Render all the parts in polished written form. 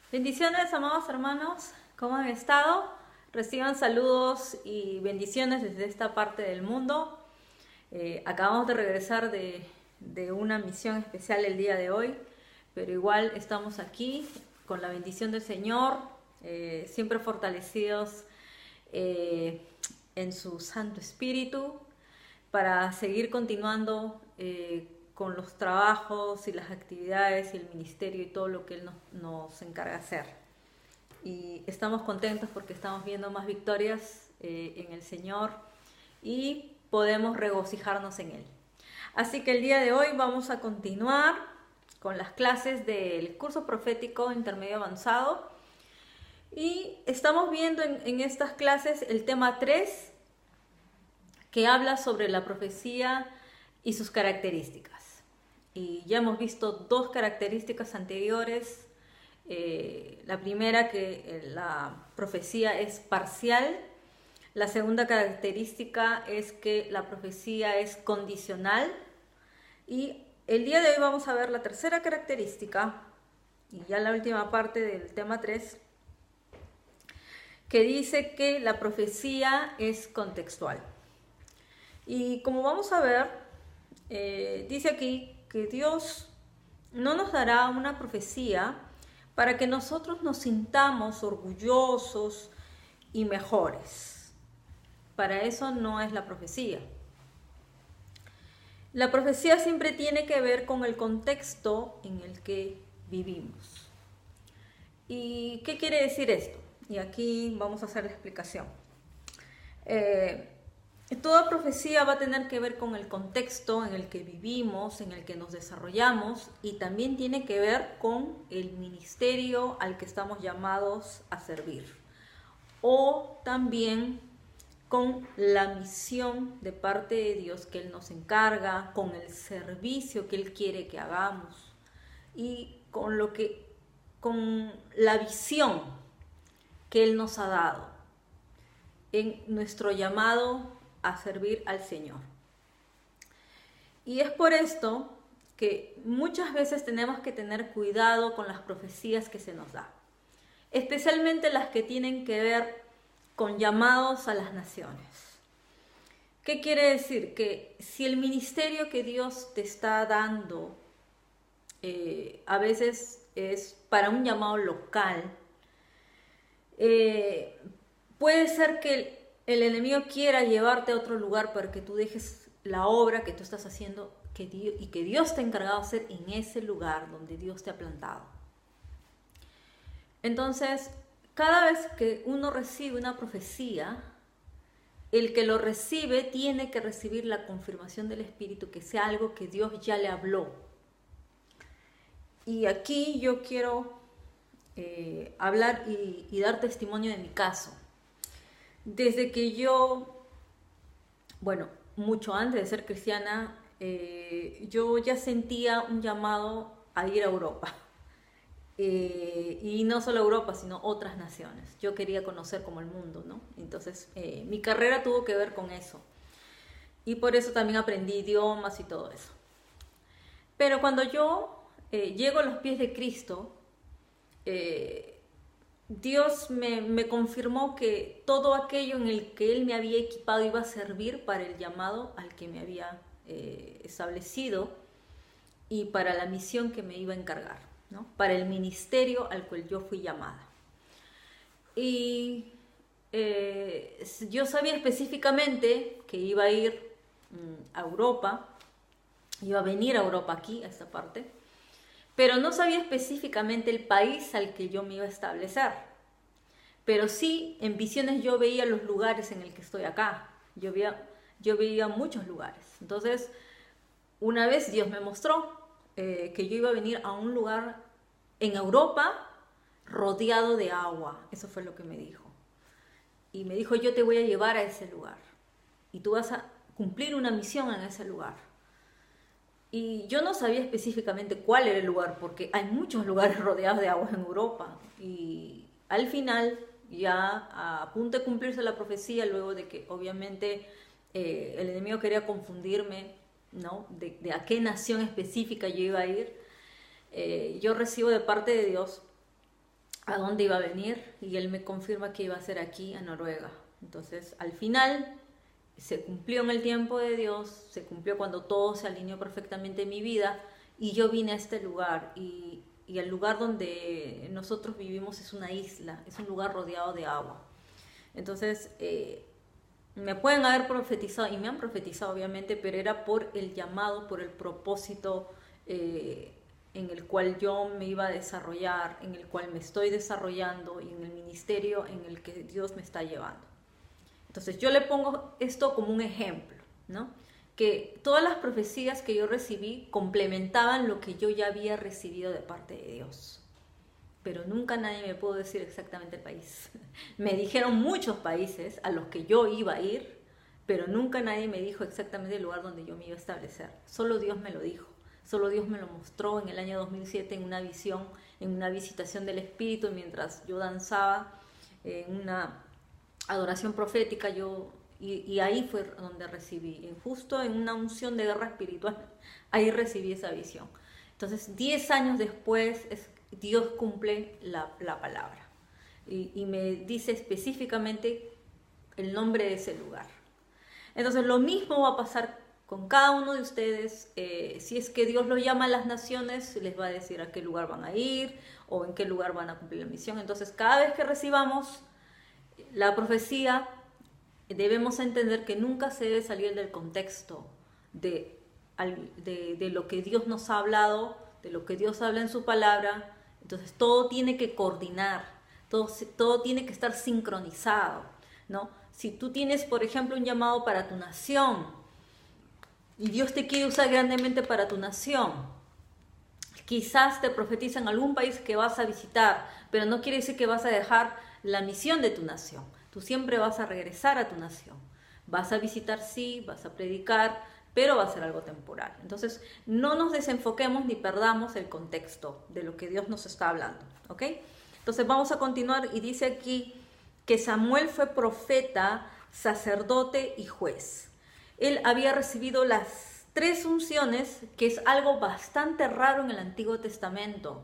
Bendiciones, amados hermanos, ¿cómo han estado? Reciban saludos y bendiciones desde esta parte del mundo. Acabamos de regresar de una misión especial el día de hoy, pero igual estamos aquí con la bendición del Señor, siempre fortalecidos en su Santo Espíritu para seguir continuando con los trabajos y las actividades y el ministerio y todo lo que Él nos encarga hacer. Y estamos contentos porque estamos viendo más victorias en el Señor y podemos regocijarnos en Él. Así que el día de hoy vamos a continuar con las clases del curso profético intermedio avanzado y estamos viendo en estas clases el tema 3 que habla sobre la profecía y sus características. Y ya hemos visto dos características anteriores. La primera, que la profecía es parcial. La segunda característica es que la profecía es condicional. Y el día de hoy vamos a ver la tercera característica, y ya la última parte del tema 3, que dice que la profecía es contextual. Y como vamos a ver, dice aquí que Dios no nos dará una profecía para que nosotros nos sintamos orgullosos y mejores. Para eso no es la profecía. La profecía siempre tiene que ver con el contexto en el que vivimos. ¿Y qué quiere decir esto? Y aquí vamos a hacer la explicación. Toda profecía va a tener que ver con el contexto en el que vivimos, en el que nos desarrollamos, y también tiene que ver con el ministerio al que estamos llamados a servir, o también con la misión de parte de Dios que Él nos encarga, con el servicio que Él quiere que hagamos y con la visión que Él nos ha dado en nuestro llamado a servir al Señor. Y es por esto que muchas veces tenemos que tener cuidado con las profecías que se nos da, especialmente las que tienen que ver con llamados a las naciones. ¿Qué quiere decir? Que si el ministerio que Dios te está dando a veces es para un llamado local, puede ser que el enemigo quiera llevarte a otro lugar para que tú dejes la obra que tú estás haciendo y que Dios te ha encargado de hacer en ese lugar donde Dios te ha plantado. Entonces, cada vez que uno recibe una profecía, el que lo recibe tiene que recibir la confirmación del Espíritu, que sea algo que Dios ya le habló. Y aquí yo quiero hablar y dar testimonio de mi caso. Desde que mucho antes de ser cristiana, yo ya sentía un llamado a ir a Europa. Y no solo Europa, sino otras naciones. Yo quería conocer como el mundo, ¿no? Entonces, mi carrera tuvo que ver con eso. Y por eso también aprendí idiomas y todo eso. Pero cuando yo llego a los pies de Cristo, Dios me confirmó que todo aquello en el que Él me había equipado iba a servir para el llamado al que me había establecido y para la misión que me iba a encargar, ¿no? Para el ministerio al cual yo fui llamada. Y yo sabía específicamente que iba a ir a Europa, iba a venir a Europa aquí, a esta parte, pero no sabía específicamente el país al que yo me iba a establecer. Pero sí, en visiones yo veía los lugares en el que estoy acá. Yo veía muchos lugares. Entonces, una vez Dios me mostró que yo iba a venir a un lugar en Europa rodeado de agua. Eso fue lo que me dijo. Y me dijo, yo te voy a llevar a ese lugar. Y tú vas a cumplir una misión en ese lugar. Y yo no sabía específicamente cuál era el lugar, porque hay muchos lugares rodeados de agua en Europa. Y al final, ya a punto de cumplirse la profecía, luego de que obviamente el enemigo quería confundirme, ¿no? De a qué nación específica yo iba a ir, yo recibo de parte de Dios a dónde iba a venir, y él me confirma que iba a ser aquí, a Noruega. Entonces, al final, se cumplió en el tiempo de Dios, se cumplió cuando todo se alineó perfectamente en mi vida, y yo vine a este lugar, y el lugar donde nosotros vivimos es una isla, es un lugar rodeado de agua. Entonces, me pueden haber profetizado, y me han profetizado obviamente, pero era por el llamado, por el propósito en el cual yo me iba a desarrollar, en el cual me estoy desarrollando, y en el ministerio en el que Dios me está llevando. Entonces yo le pongo esto como un ejemplo, ¿no? Que todas las profecías que yo recibí complementaban lo que yo ya había recibido de parte de Dios. Pero nunca nadie me pudo decir exactamente el país. Me dijeron muchos países a los que yo iba a ir, pero nunca nadie me dijo exactamente el lugar donde yo me iba a establecer. Solo Dios me lo dijo. Solo Dios me lo mostró en el año 2007 en una visión, en una visitación del Espíritu, mientras yo danzaba en una adoración profética, y ahí fue donde recibí, justo en una unción de guerra espiritual, ahí recibí esa visión. Entonces, 10 años después, Dios cumple la palabra y me dice específicamente el nombre de ese lugar. Entonces, lo mismo va a pasar con cada uno de ustedes. Si es que Dios los llama a las naciones, les va a decir a qué lugar van a ir o en qué lugar van a cumplir la misión. Entonces, cada vez que recibamos la profecía, debemos entender que nunca se debe salir del contexto de lo que Dios nos ha hablado, de lo que Dios habla en su palabra. Entonces todo tiene que coordinar, todo tiene que estar sincronizado, ¿no? Si tú tienes, por ejemplo, un llamado para tu nación y Dios te quiere usar grandemente para tu nación, quizás te profetiza en algún país que vas a visitar, pero no quiere decir que vas a dejar la misión de tu nación. Tú siempre vas a regresar a tu nación. Vas a visitar, sí, vas a predicar, pero va a ser algo temporal. Entonces, no nos desenfoquemos ni perdamos el contexto de lo que Dios nos está hablando, ¿ok? Entonces, vamos a continuar, y dice aquí que Samuel fue profeta, sacerdote y juez. Él había recibido las 3 unciones, que es algo bastante raro en el Antiguo Testamento.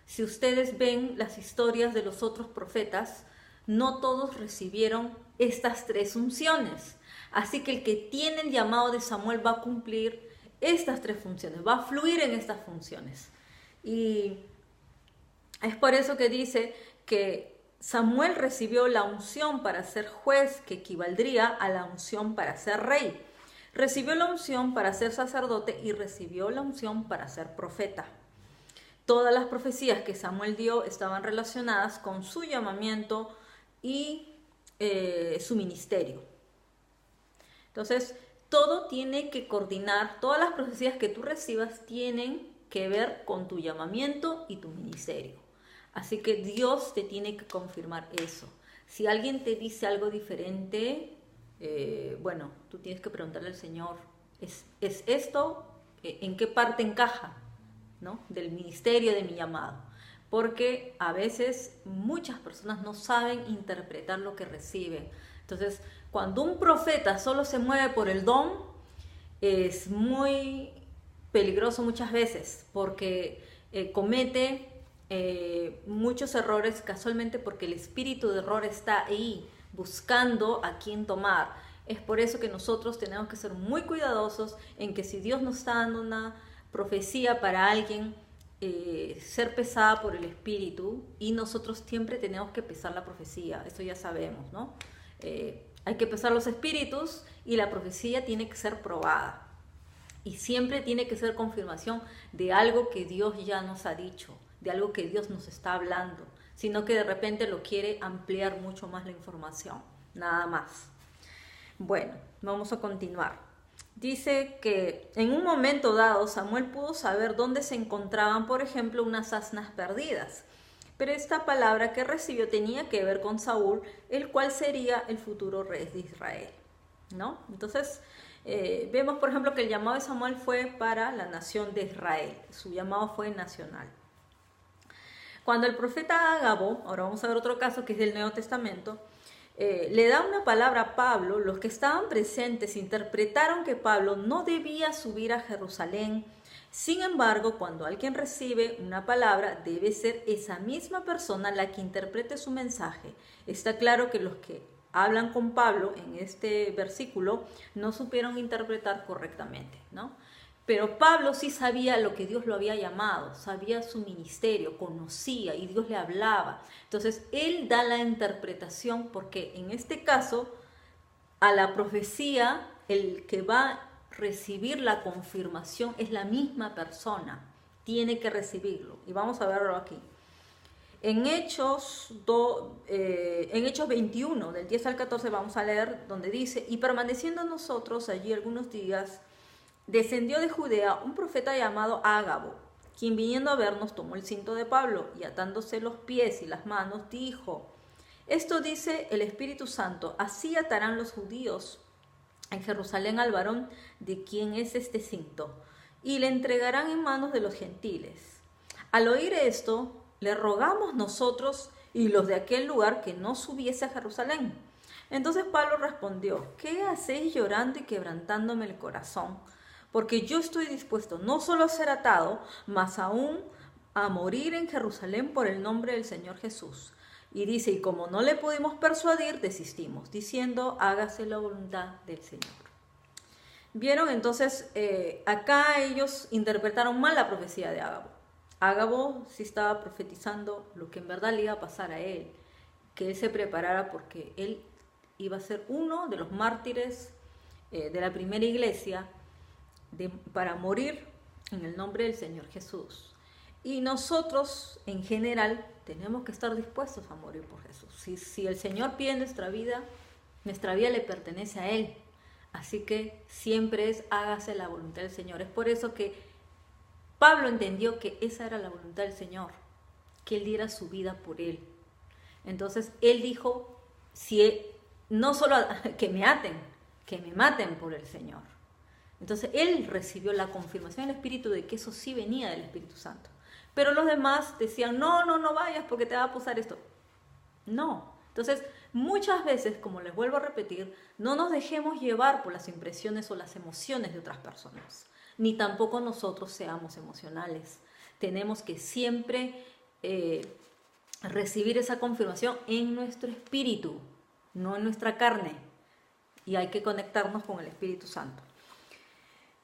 Si ustedes ven las historias de los otros profetas, no todos recibieron estas 3 unciones. Así que el que tiene el llamado de Samuel va a cumplir estas 3 funciones, va a fluir en estas funciones. Y es por eso que dice que Samuel recibió la unción para ser juez, que equivaldría a la unción para ser rey. Recibió la unción para ser sacerdote y recibió la unción para ser profeta. Todas las profecías que Samuel dio estaban relacionadas con su llamamiento y su ministerio. Entonces, todo tiene que coordinar, todas las profecías que tú recibas tienen que ver con tu llamamiento y tu ministerio. Así que Dios te tiene que confirmar eso. Si alguien te dice algo diferente, bueno, tú tienes que preguntarle al Señor, ¿es esto? ¿En qué parte encaja, ¿no?, del ministerio, de mi llamado? Porque a veces muchas personas no saben interpretar lo que reciben. Entonces, cuando un profeta solo se mueve por el don, es muy peligroso muchas veces, porque comete muchos errores casualmente porque el espíritu de error está ahí, buscando a quién tomar. Es por eso que nosotros tenemos que ser muy cuidadosos en que si Dios nos está dando una profecía para alguien, ser pesada por el espíritu, y nosotros siempre tenemos que pesar la profecía, eso ya sabemos, ¿no? Hay que pesar los espíritus, y la profecía tiene que ser probada, y siempre tiene que ser confirmación de algo que Dios ya nos ha dicho, de algo que Dios nos está hablando, sino que de repente lo quiere ampliar mucho más la información, nada más. Bueno, vamos a continuar. Dice que en un momento dado Samuel pudo saber dónde se encontraban, por ejemplo, unas asnas perdidas. Pero esta palabra que recibió tenía que ver con Saúl, el cual sería el futuro rey de Israel, ¿no? Entonces, vemos, por ejemplo, que el llamado de Samuel fue para la nación de Israel. Su llamado fue nacional. Cuando el profeta Ágabo, ahora vamos a ver otro caso que es del Nuevo Testamento, le da una palabra a Pablo, los que estaban presentes interpretaron que Pablo no debía subir a Jerusalén Sin embargo, cuando alguien recibe una palabra, debe ser esa misma persona la que interprete su mensaje. Está claro que los que hablan con Pablo en este versículo no supieron interpretar correctamente, ¿no? Pero Pablo sí sabía lo que Dios lo había llamado, sabía su ministerio, conocía y Dios le hablaba. Entonces, él da la interpretación porque en este caso, a la profecía, el que va a recibir la confirmación es la misma persona, tiene que recibirlo. Y vamos a verlo aquí. En Hechos 21, del 10 al 14, vamos a leer donde dice: y permaneciendo nosotros allí algunos días, descendió de Judea un profeta llamado Ágabo, quien viniendo a vernos tomó el cinto de Pablo y atándose los pies y las manos dijo: esto dice el Espíritu Santo, así atarán los judíos en Jerusalén al varón de quien es este cinto, y le entregarán en manos de los gentiles. Al oír esto, le rogamos nosotros y los de aquel lugar que no subiese a Jerusalén. Entonces Pablo respondió: ¿qué hacéis llorando y quebrantándome el corazón? Porque yo estoy dispuesto no solo a ser atado, mas aún a morir en Jerusalén por el nombre del Señor Jesús. Y dice: y como no le pudimos persuadir, desistimos, diciendo: hágase la voluntad del Señor. ¿Vieron? Entonces, acá ellos interpretaron mal la profecía de Ágabo. Ágabo sí estaba profetizando lo que en verdad le iba a pasar a él, que él se preparara porque él iba a ser uno de los mártires de la primera iglesia para morir en el nombre del Señor Jesús. Y nosotros, en general, tenemos que estar dispuestos a morir por Jesús. Si el Señor pide nuestra vida le pertenece a Él. Así que siempre es: hágase la voluntad del Señor. Es por eso que Pablo entendió que esa era la voluntad del Señor, que Él diera su vida por Él. Entonces, Él dijo: no solo que me aten, que me maten por el Señor. Entonces, Él recibió la confirmación del Espíritu de que eso sí venía del Espíritu Santo. Pero los demás decían: no vayas porque te va a pasar esto. No. Entonces, muchas veces, como les vuelvo a repetir, no nos dejemos llevar por las impresiones o las emociones de otras personas, ni tampoco nosotros seamos emocionales. Tenemos que siempre recibir esa confirmación en nuestro espíritu, no en nuestra carne, y hay que conectarnos con el Espíritu Santo.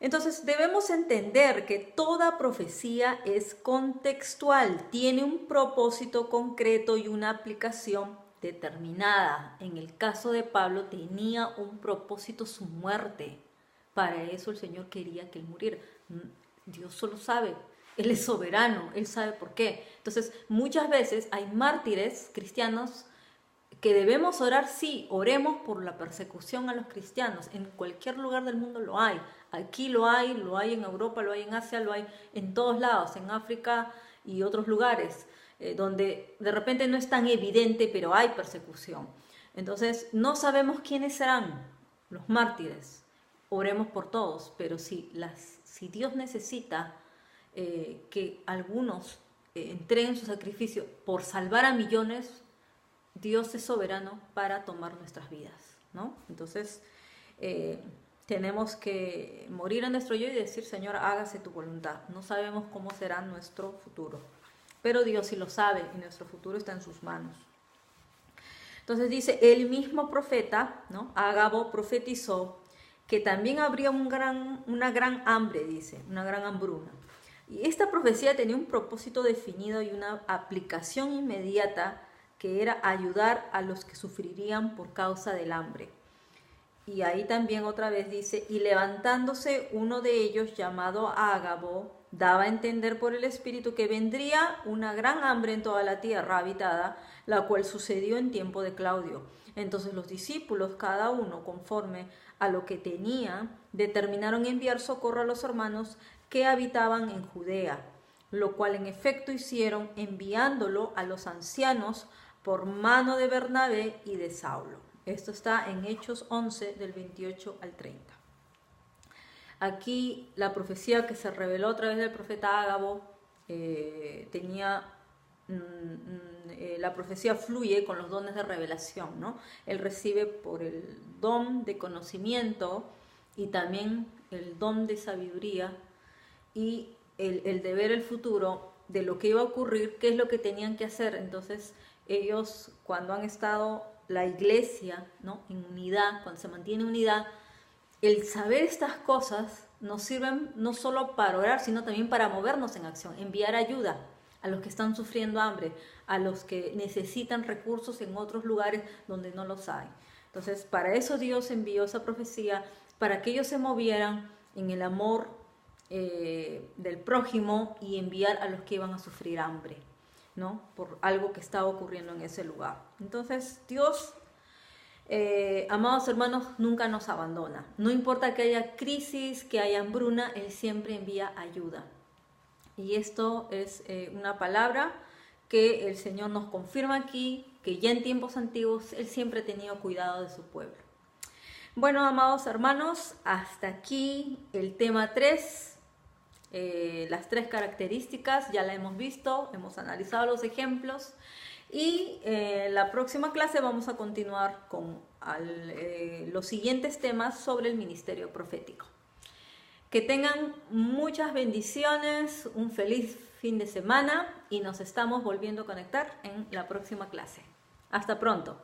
Entonces debemos entender que toda profecía es contextual, tiene un propósito concreto y una aplicación determinada. En el caso de Pablo tenía un propósito: su muerte. Para eso el Señor quería que él muriera. Dios solo sabe, Él es soberano, Él sabe por qué. Entonces muchas veces hay mártires cristianos que debemos orar. Sí, oremos por la persecución a los cristianos. En cualquier lugar del mundo lo hay. Aquí lo hay en Europa, lo hay en Asia, lo hay en todos lados, en África y otros lugares, donde de repente no es tan evidente, pero hay persecución. Entonces, no sabemos quiénes serán los mártires. Oremos por todos, pero si Dios necesita que algunos entreguen su sacrificio por salvar a millones, Dios es soberano para tomar nuestras vidas, ¿no? Entonces, tenemos que morir a nuestro yo y decir: Señor, hágase tu voluntad. No sabemos cómo será nuestro futuro, pero Dios sí lo sabe y nuestro futuro está en sus manos. Entonces dice: el mismo profeta, ¿no?, Ágabo, profetizó que también habría una gran hambre, dice, una gran hambruna. Y esta profecía tenía un propósito definido y una aplicación inmediata, que era ayudar a los que sufrirían por causa del hambre. Y ahí también otra vez dice: y levantándose uno de ellos, llamado Ágabo, daba a entender por el Espíritu que vendría una gran hambre en toda la tierra habitada, la cual sucedió en tiempo de Claudio. Entonces los discípulos, cada uno conforme a lo que tenía, determinaron enviar socorro a los hermanos que habitaban en Judea, lo cual en efecto hicieron, enviándolo a los ancianos por mano de Bernabé y de Saulo. Esto está en Hechos 11, del 28 al 30. Aquí la profecía que se reveló a través del profeta Ágabo la profecía fluye con los dones de revelación, ¿no? Él recibe por el don de conocimiento y también el don de sabiduría, y el de ver el futuro de lo que iba a ocurrir, qué es lo que tenían que hacer. Entonces ellos, cuando han estado la iglesia, ¿no?, en unidad, cuando se mantiene unidad, el saber estas cosas nos sirven no solo para orar, sino también para movernos en acción, enviar ayuda a los que están sufriendo hambre, a los que necesitan recursos en otros lugares donde no los hay. Entonces, para eso Dios envió esa profecía, para que ellos se movieran en el amor del prójimo y enviar a los que iban a sufrir hambre, ¿no?, por algo que estaba ocurriendo en ese lugar. Entonces, Dios, amados hermanos, nunca nos abandona. No importa que haya crisis, que haya hambruna, Él siempre envía ayuda. Y esto es una palabra que el Señor nos confirma aquí, que ya en tiempos antiguos Él siempre ha tenido cuidado de su pueblo. Bueno, amados hermanos, hasta aquí el tema 3. Las 3 características ya la hemos visto, hemos analizado los ejemplos, y la próxima clase vamos a continuar con los siguientes temas sobre el ministerio profético. Que tengan muchas bendiciones, un feliz fin de semana, y nos estamos volviendo a conectar en la próxima clase. Hasta pronto.